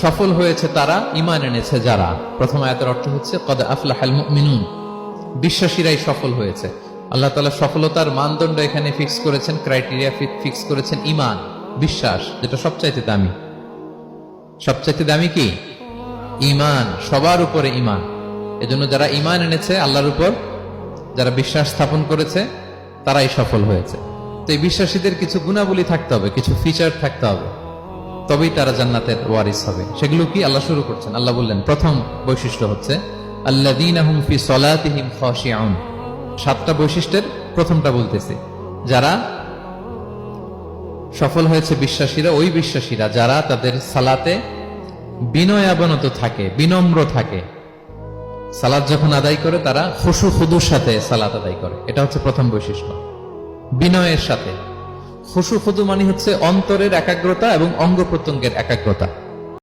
সফল হয়েছে তারা, ঈমান এনেছে যারা। প্রথম আয়াতের অর্থ হচ্ছে কদ আফলাহাল মুমিনুন, বিশ্বাসীরাই সফল হয়েছে। আল্লাহ তাআলা সফলতার মানদণ্ড এখানে ফিক্স করেছেন, ক্রাইটেরিয়া ফিক্স করেছেন ঈমান, বিশ্বাস, যেটা সবচাইতে দামি। সবচাইতে দামি কি? ঈমান। সবার উপরে ঈমান। এজন্য যারা ঈমান এনেছে আল্লাহর উপর, যারা বিশ্বাস স্থাপন করেছে, তারাই সফল হয়েছে। তো এই বিশ্বাসীদের কিছু গুণাবলী থাকতে হবে, কিছু ফিচার থাকতে হবে, তবেই তারা জান্নাতের ওয়ারিস হবে। সেগুলো কি? আল্লাহ শুরু করছেন। আল্লাহ বললেন প্রথম বৈশিষ্ট্য হচ্ছে আল্লাযীনা হুম ফি সলাতিহিম খাশিউন। 7টা বৈশিষ্ট্যের প্রথমটা বলতেছে, যারা সফল হয়েছে বিশ্বাসীরা, ওই বিশ্বাসীরা যারা তাদের সালাতে বিনয়াবনত থাকে, বিনম্র থাকে। সালাত যখন আদায় করে তারা খুশু খুদুর সাথে সালাত আদায় করে, এটা হচ্ছে প্রথম বৈশিষ্ট্য। বিনয়ের সাথে। খুশু খুদু মানে হচ্ছে অন্তরের একাগ্রতা এবং অঙ্গ প্রত্যঙ্গের একাগ্রতা।